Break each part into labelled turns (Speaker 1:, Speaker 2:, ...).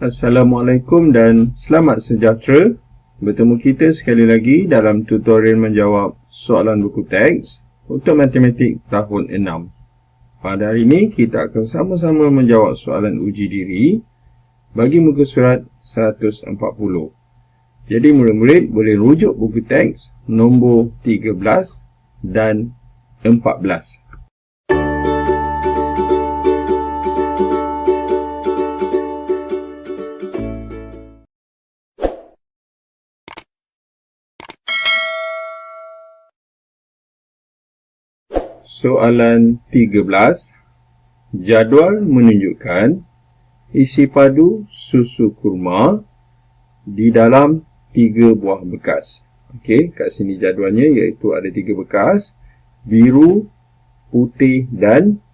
Speaker 1: Assalamualaikum dan selamat sejahtera. Bertemu kita sekali lagi dalam tutorial menjawab soalan buku teks untuk matematik tahun 6. Pada hari ini kita akan sama-sama menjawab soalan uji diri bagi muka surat 140. Jadi murid-murid boleh rujuk buku teks nombor 13 dan 14. Soalan 13. Jadual menunjukkan isi padu susu kurma di dalam 3 buah bekas. Okey, kat sini jadualnya iaitu ada 3 bekas, biru, putih dan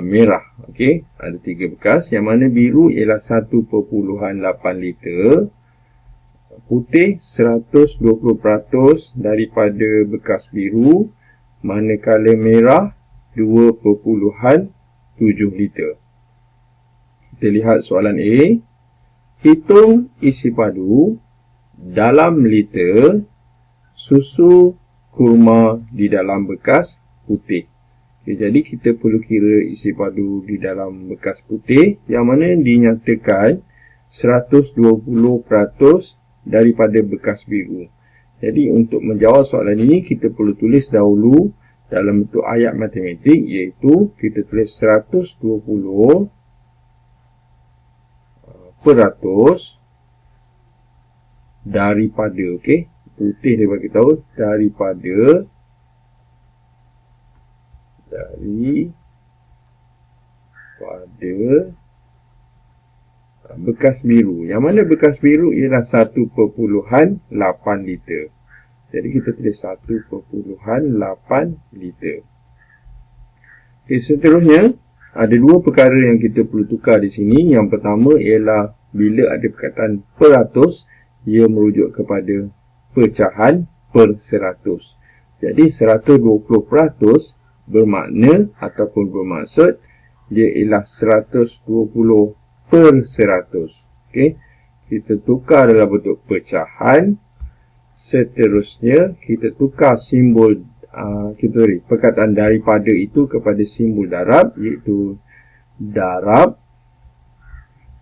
Speaker 1: merah. Okey, ada 3 bekas yang mana biru ialah 1.8 liter, putih 120% daripada bekas biru, manakala merah 2.7 liter. Kita lihat soalan A. Hitung isi padu dalam liter susu kurma di dalam bekas putih. Okay, jadi kita perlu kira isi padu di dalam bekas putih yang mana dinyatakan 120% daripada bekas biru. Jadi untuk menjawab soalan ini kita perlu tulis dahulu dalam bentuk ayat matematik, iaitu kita tulis 120% daripada, okey, putih dia bagi tahu daripada bekas biru, yang mana bekas biru ialah 1.8 liter. Jadi kita tulis 1.8 liter. Okay, seterusnya ada 2 perkara yang kita perlu tukar di sini. Yang pertama ialah bila ada perkataan peratus, ia merujuk kepada pecahan per 100. Jadi 120% bermakna ataupun bermaksud dia ialah 120 per 100. Okey, kita tukar dalam bentuk pecahan. Seterusnya kita tukar simbol perkataan daripada itu kepada simbol darab, iaitu darab.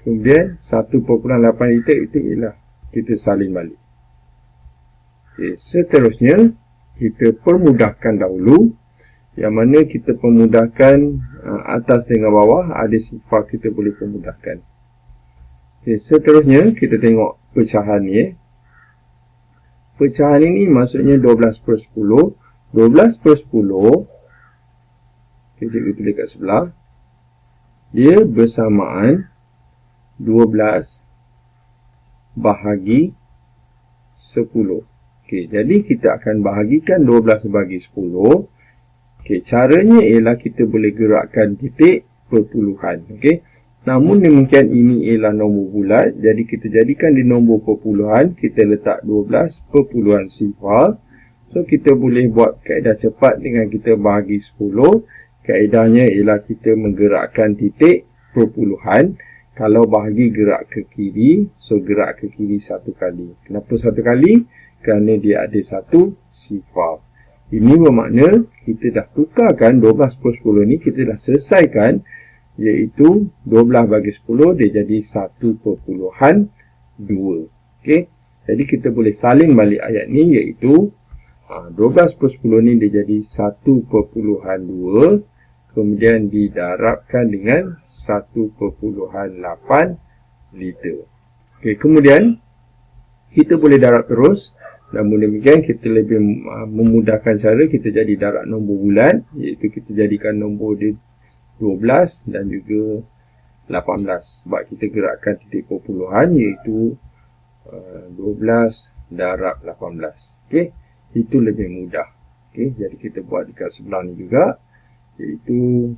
Speaker 1: Kemudian 1.8 liter itu ialah kita salin balik. Okey, seterusnya kita permudahkan dahulu, yang mana kita permudahkan atas dengan bawah ada sifar kita boleh permudahkan. Okay, seterusnya kita tengok pecahan ni. Pecahan ini maksudnya 12 per 10. 12 per 10, okay, kita tulis kat sebelah, dia bersamaan 12 bahagi 10. Okay, jadi kita akan bahagikan 12 bagi 10. Okay, caranya ialah kita boleh gerakkan titik perpuluhan. Okay. Namun demikian ini ialah nombor bulat. Jadi kita jadikan di nombor perpuluhan. Kita letak 12 perpuluhan sifar. So kita boleh buat kaedah cepat dengan kita bahagi 10. Kaedahnya ialah kita menggerakkan titik perpuluhan. Kalau bahagi gerak ke kiri, so gerak ke kiri 1 kali. Kenapa 1 kali? Kerana dia ada 1 sifar. Ini bermakna kita dah tukarkan 12 per 10 ni, kita dah selesaikan, iaitu 12 bagi 10 dia jadi 1.2. Okey. Jadi kita boleh salin balik ayat ni, iaitu 12 per 10 ni dia jadi 1.2, kemudian didarabkan dengan 1.8 liter. Okey, kemudian kita boleh darab terus. Namun demikian kita lebih memudahkan cara kita jadi darab nombor bulat, iaitu kita jadikan nombor dia 12 dan juga 18. Sebab kita gerakkan titik perpuluhan, iaitu 12 darab 18. Okey, itu lebih mudah. Okey, jadi kita buat dekat sebelah ni juga, iaitu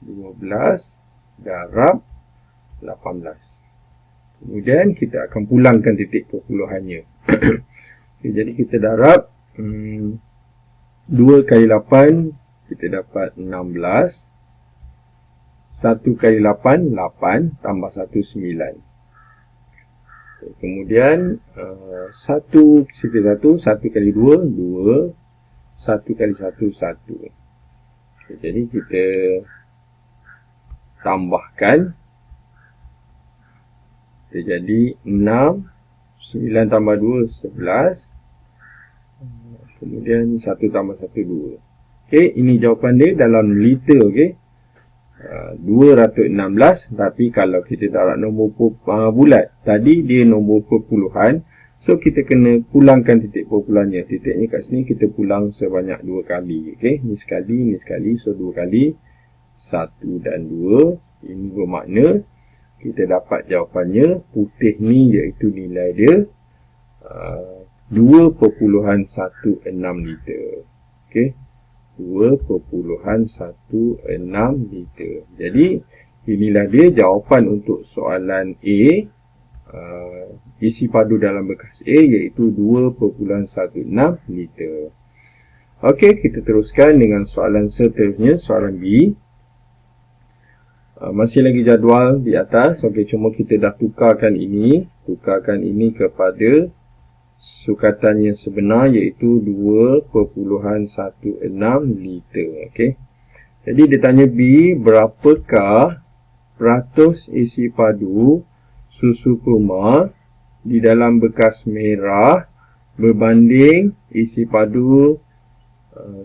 Speaker 1: 12 darab 18. Kemudian kita akan pulangkan titik perpuluhannya. Okay, jadi kita darab 2 kali 8 kita dapat 16. 1 kali 8, 8 tambah 1, 9. Kemudian 1 sifar 1, 1 kali 2, 2, 1 kali 1, 1. Jadi kita tambahkan, jadi 6, 9 tambah 2, 11. Kemudian 1 tambah 1, 2. Okey, ini jawapan dia dalam liter, okey. 216, tapi kalau kita darab nombor bulat, tadi dia nombor perpuluhan, so kita kena pulangkan titik perpuluhannya. Titiknya kat sini kita pulang sebanyak 2 kali, okey. Ni sekali, so 2 kali, 1 dan 2. Ini bermakna kita dapat jawapannya, putih ni iaitu nilai dia 2.16 liter. Okey, 2.16 liter. Jadi inilah dia jawapan untuk soalan A, isi padu dalam bekas A iaitu 2.16 liter. Okey, kita teruskan dengan soalan seterusnya, soalan B. Masih lagi jadual di atas. Okey, cuma kita dah tukarkan ini kepada sukatan yang sebenar iaitu 2.16 liter. Okey. Jadi dia tanya B, berapakah peratus isi padu susu kurma di dalam bekas merah berbanding isi padu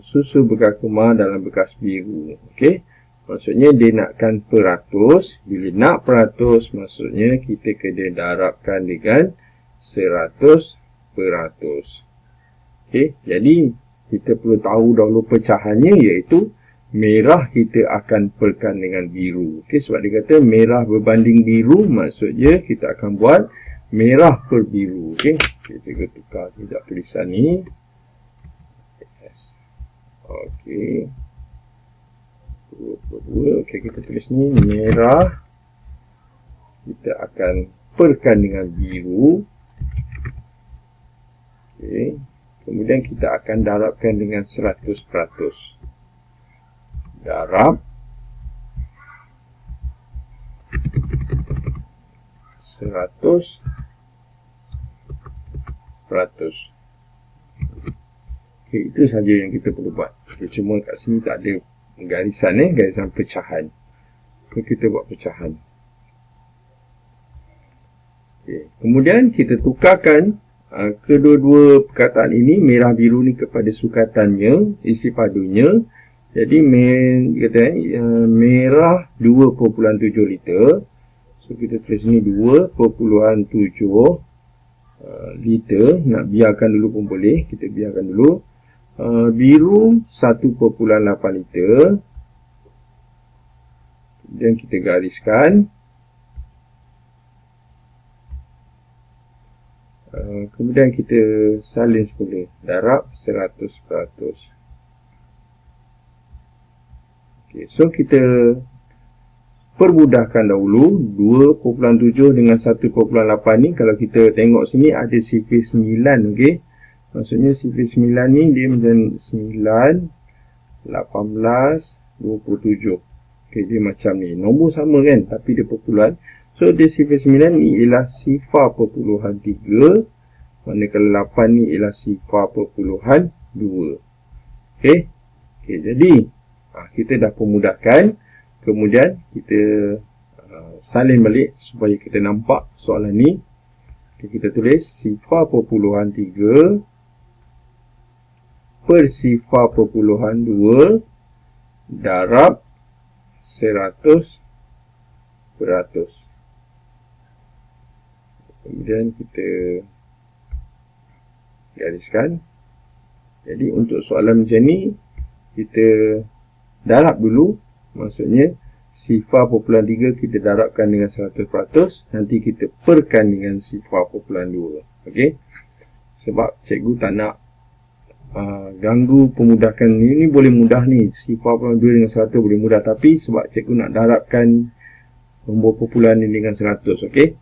Speaker 1: susu bekas kurma dalam bekas biru. Okey. Maksudnya dia nakkan peratus. Bila nak peratus, maksudnya kita kena darabkan dengan 100%. Okey, jadi kita perlu tahu dahulu pecahannya iaitu merah kita akan perkan dengan biru. Okey, sebab dia kata merah berbanding biru, maksudnya kita akan buat merah per biru. Okey, kita tukar sekejap tulisan ni. Okey. Okey, kita tulis ni merah kita akan perkan dengan biru. Okey, kemudian kita akan darabkan dengan 100%. Darab 100%. Okey, itu saja yang kita perlu buat. Okay, cuma kat sini tak ada garisan, garisan pecahan. So, kita buat pecahan. Okay. Kemudian kita tukarkan kedua-dua perkataan ini, merah biru ni kepada sukatannya, isi padunya. Jadi merah 2.7 liter. So kita tulis ni 2.7 liter. Nak biarkan dulu pun boleh, kita biarkan dulu. Biru 1.8 liter. Kemudian kita gariskan. Kemudian kita salin semula. Darab 100%. Okay, so kita permudahkan dahulu. 2.7 dengan 1.8 ni, kalau kita tengok sini ada sifar 9. Okay. Maksudnya sifar 9 ni dia macam 9, 18, 27. Okay, dia macam ni. Nombor sama kan, tapi dia perpuluhan. So, dia sifar 9 ni ialah sifar perpuluhan 3. Manakala 8 ni ialah sifar perpuluhan 2. Okay. Okay, jadi kita dah permudahkan. Kemudian kita salin balik supaya kita nampak soalan ni. Okay, kita tulis sifar perpuluhan 3 per sifar perpuluhan 2 darab 100%. Kemudian kita gariskan. Jadi untuk soalan macam ni, kita darab dulu. Maksudnya sifar perpuluhan 3 kita darabkan dengan 100%. Nanti kita perkan dengan sifar perpuluhan 2. Okey. Sebab cikgu tak nak ganggu pemudahkan ni boleh mudah ni. Sifar perpuluhan 2 dengan 100 boleh mudah. Tapi sebab cikgu nak darabkan nombor perpuluhan ni dengan 100. Okey.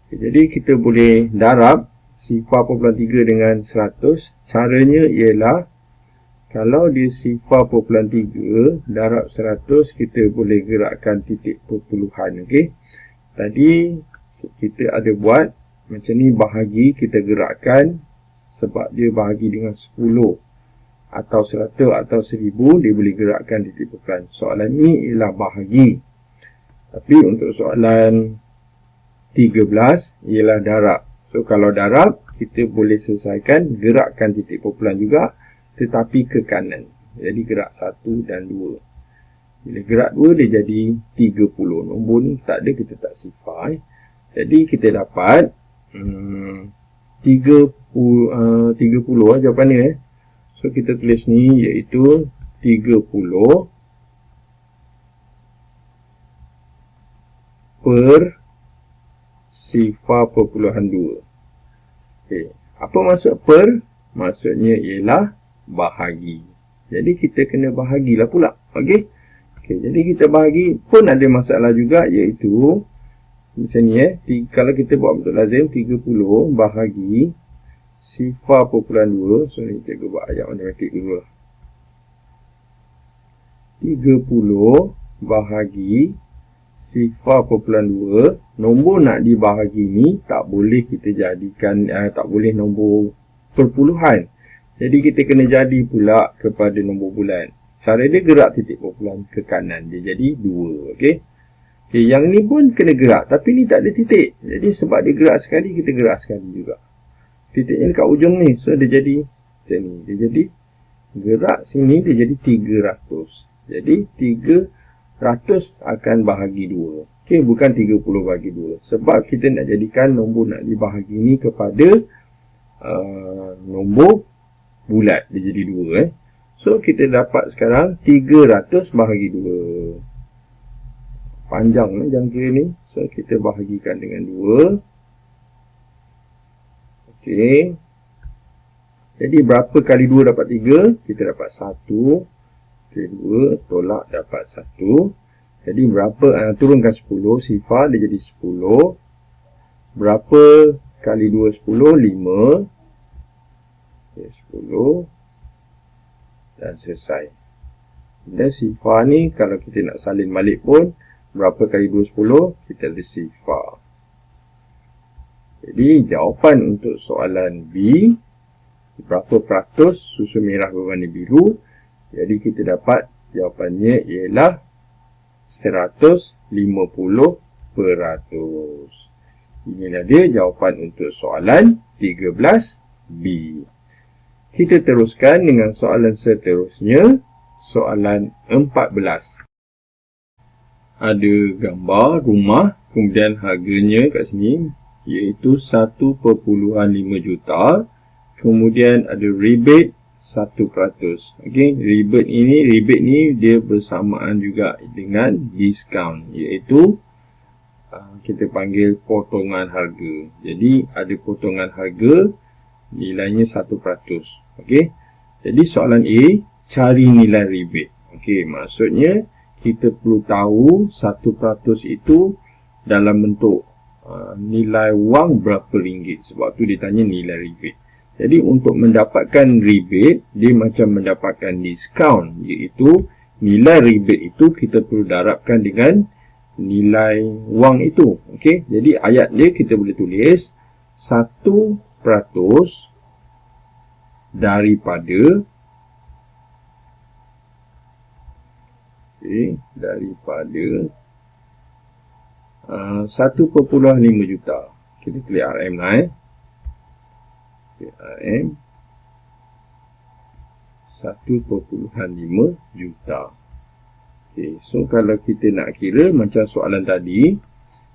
Speaker 1: Jadi kita boleh darab sifar perpuluhan 3 dengan 100. Caranya ialah kalau dia sifar perpuluhan 3 darab 100, kita boleh gerakkan titik perpuluhan. Okey. Tadi kita ada buat macam ni bahagi kita gerakkan sebab dia bahagi dengan 10 atau 100 atau 1000, dia boleh gerakkan titik perpuluhan. Soalan ni ialah bahagi. Tapi untuk soalan 13 ialah darab. So kalau darab, kita boleh selesaikan gerakkan titik perpuluhan juga, tetapi ke kanan. Jadi gerak 1 dan 2. Bila gerak 2, dia jadi 30. Nombor ni tak ada, kita tak sifar. Jadi kita dapat 30 jawapan ni. So kita tulis ni iaitu 30 per sifar perpuluhan 2. Okay. Apa maksud per? Maksudnya ialah bahagi. Jadi kita kena bahagilah pula. Okey. Okay, jadi kita bahagi pun ada masalah juga, iaitu macam ni kalau kita buat bentuk lazim 30 bahagi sifar perpuluhan 2. So ni kita buat ayat matematik dulu. 30 bahagi sifar perpuluhan 2. Nombor nak dibahagi ni tak boleh kita jadikan, tak boleh nombor perpuluhan. Jadi kita kena jadi pula kepada nombor bulan. Cara dia gerak titik perpuluhan ke kanan, dia jadi 2. Okey. Okay, yang ni pun kena gerak, tapi ni tak ada titik. Jadi sebab dia gerak sekali, kita gerak sekali juga. Titiknya dekat ujung ni, so dia jadi macam ni. Dia jadi gerak sini, dia jadi 300. Jadi 300 akan bahagi 2. Okey, bukan 30 bahagi 2. Sebab kita nak jadikan nombor nak dibahagi ni kepada nombor bulat. Dia jadi 2. So kita dapat sekarang 300 bahagi 2. Panjang jangka ni. So kita bahagikan dengan 2. Okey. Jadi berapa kali 2 dapat 3? Kita dapat 1. Okey, 2 tolak dapat 1. Jadi berapa? Turunkan 10. Sifar dia jadi 10. Berapa kali 2 10? 5. Okay, 10. Dan selesai. Dan sifar ni kalau kita nak salin balik pun, berapa kali 2 10? Kita ada sifar. Jadi jawapan untuk soalan B, berapa peratus susu merah berwarna biru? Jadi kita dapat jawapannya ialah 150%. Inilah dia jawapan untuk soalan 13B. Kita teruskan dengan soalan seterusnya, soalan 14. Ada gambar rumah, kemudian harganya kat sini iaitu 1.5 juta. Kemudian ada rebate 1%. Okey, rebate ni dia bersamaan juga dengan diskaun, iaitu kita panggil potongan harga. Jadi ada potongan harga, nilainya 1%. Okey. Jadi soalan A, cari nilai rebate. Okey, maksudnya kita perlu tahu 1% itu dalam bentuk nilai wang berapa ringgit. Sebab tu dia tanya nilai rebate. Jadi untuk mendapatkan rebate, dia macam mendapatkan diskaun, iaitu nilai rebate itu kita perlu darabkan dengan nilai wang itu. Okey, jadi ayat dia kita boleh tulis 1% daripada daripada 1.5 juta. Kita klik RM lah RM 1.5 juta. Okay, so kalau kita nak kira macam soalan tadi,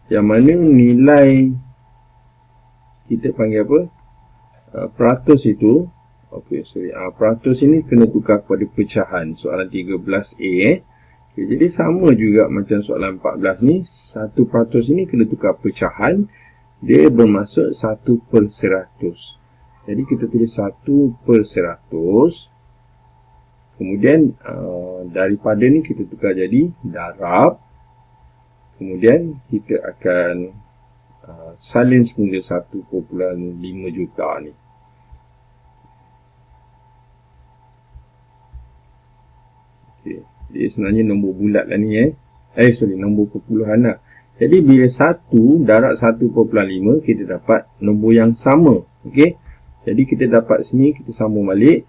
Speaker 1: yang mana nilai kita panggil apa? Peratus itu. Okey, sorry. Peratus ini kena tukar kepada pecahan. Soalan 13A. Okay, jadi sama juga macam soalan 14 ni. 1% ini kena tukar pecahan. Dia bermaksud 1/100. Jadi kita tulis 1/100. Kemudian daripada ni kita tukar jadi darab. Kemudian kita akan salin semula 1.5 juta ni. Okay. Dia sebenarnya nombor bulat lah ni. Nombor perpuluhan lah. Jadi bila 1 darab 1.5, kita dapat nombor yang sama. Okey. Jadi kita dapat sini, kita sambung balik.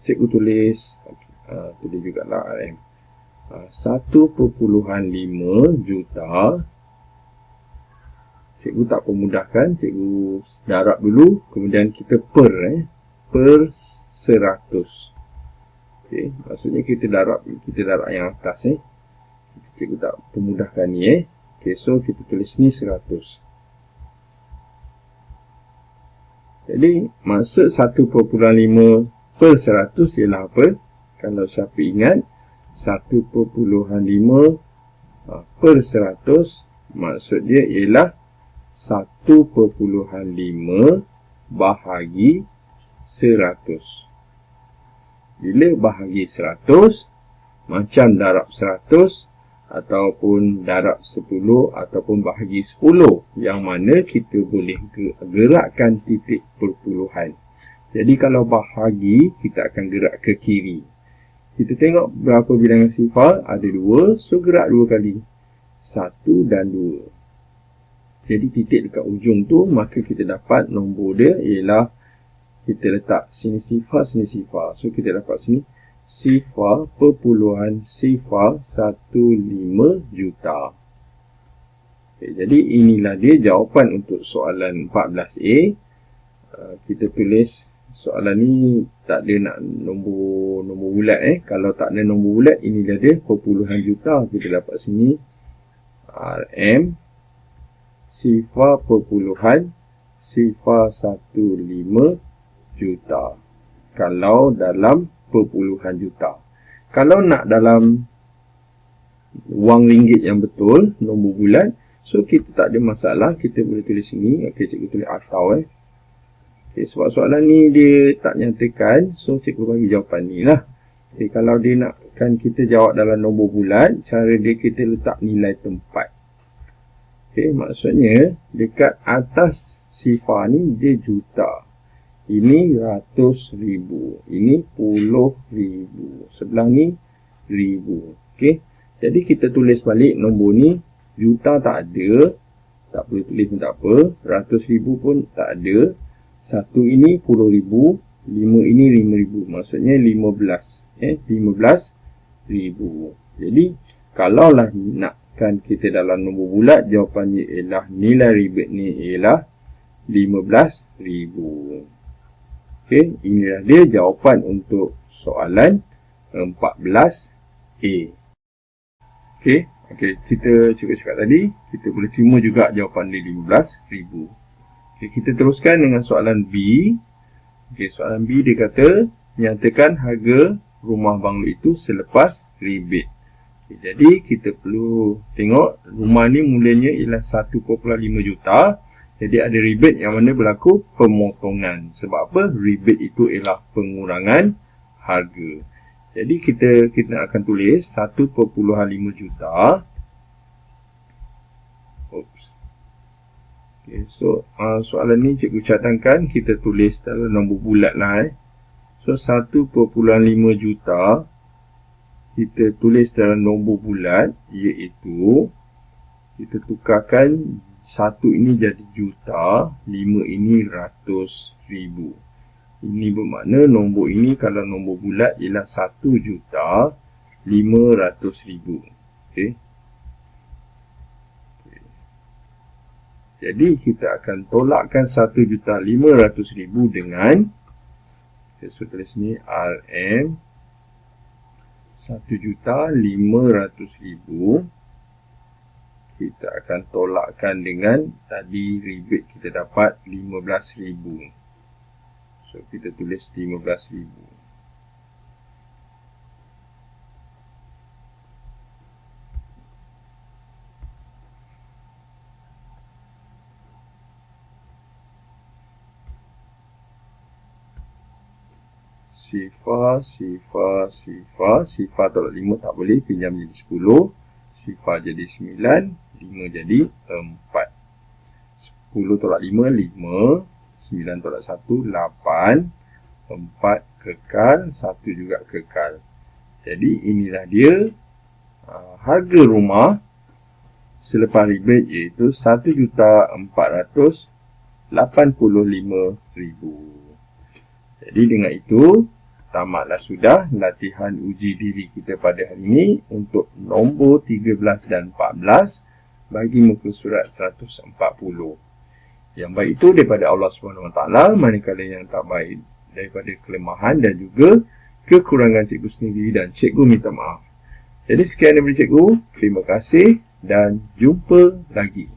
Speaker 1: Cikgu tulis, tulis jugalah RM. 1.5 juta. Cikgu tak pemudahkan, cikgu darab dulu, kemudian kita per 100. Okey, maksudnya kita darab yang atas Cikgu tak pemudahkan ni Okey, so kita tulis ni 100. Jadi maksud 1.5 per 100 ialah apa? Kalau siapa ingat 1.5 per 100, maksud dia ialah 1.5 bahagi 100. Bila bahagi 100, macam darab 100 ataupun darab 10 ataupun bahagi 10, yang mana kita boleh gerakkan titik perpuluhan. Jadi kalau bahagi, kita akan gerak ke kiri. Kita tengok berapa bilangan sifar, ada 2, so gerak 2 kali. 1 dan 2. Jadi titik dekat ujung tu, maka kita dapat nombor dia ialah, kita letak sini sifar, sini sifar. So kita dapat sini sifar perpuluhan sifar 15 juta. Okay, jadi inilah dia jawapan untuk soalan 14A. Kita tulis soalan ni tak ada nak nombor bulat Kalau tak ada nombor bulat, inilah dia perpuluhan juta. Kita dapat sini RM sifar perpuluhan sifar 15 juta. Kalau dalam perpuluhan juta. Kalau nak dalam wang ringgit yang betul, nombor bulat, so kita tak ada masalah, kita boleh tulis sini. Okey, cikgu tulis atau Okay, sebab soalan ni dia tak nyatakan, so cikgu bagi jawapan ni lah. Okay, kalau dia nakkan kita jawab dalam nombor bulat, cara dia kita letak nilai tempat. Okay, maksudnya dekat atas sifar ni dia juta. Ini ratus ribu. Ini puluh ribu. Sebelah ni ribu. Okay, jadi kita tulis balik nombor ni. Juta tak ada. Tak boleh tulis pun tak apa. Ratus ribu pun tak ada. Satu ini 10,000, 5 ini 5,000. Maksudnya 15. 15,000. Jadi, kalaulah nakkan kita dalam nombor bulat, jawapannya ialah nilai ribet ni ialah 15,000. Okey, inilah dia jawapan untuk soalan 14A. Okey, kita cakap tadi, kita boleh terima juga jawapan dia 15,000. Okay, kita teruskan dengan soalan B. Okay, soalan B dia kata, nyatakan harga rumah banglo itu selepas rebate. Okay, jadi kita perlu tengok rumah ni mulanya ialah 1.5 juta. Jadi ada rebate yang mana berlaku pemotongan. Sebab apa? Rebate itu ialah pengurangan harga. Jadi kita akan tulis 1.5 juta. Oops. Okay, so soalan ni cikgu cadangkan kita tulis dalam nombor bulat lah. So 1.5 juta kita tulis dalam nombor bulat, iaitu kita tukarkan 1 ini jadi juta, 5 ini ratus ribu. Ini bermakna nombor ini kalau nombor bulat ialah 1.500.000. Okay. Jadi kita akan tolakkan 1.500.000 dengan, saya tulis ni RM 1.500.000. Kita akan tolakkan dengan tadi rebate kita dapat 15,000. So kita tulis 15,000. Sifar tolak 5 tak boleh, pinjam jadi 10. Sifar jadi 9, 5 jadi 4. 10 tolak 5, 5. 9 tolak 1, 8. 4 kekal, 1 juga kekal. Jadi inilah dia harga rumah selepas rebate iaitu RM1,485,000. Jadi dengan itu, tamatlah sudah latihan uji diri kita pada hari ini untuk nombor 13 dan 14 bagi muka surat 140. Yang baik itu daripada Allah SWT, manakala yang tak baik daripada kelemahan dan juga kekurangan cikgu sendiri, dan cikgu minta maaf. Jadi sekian daripada cikgu, terima kasih dan jumpa lagi.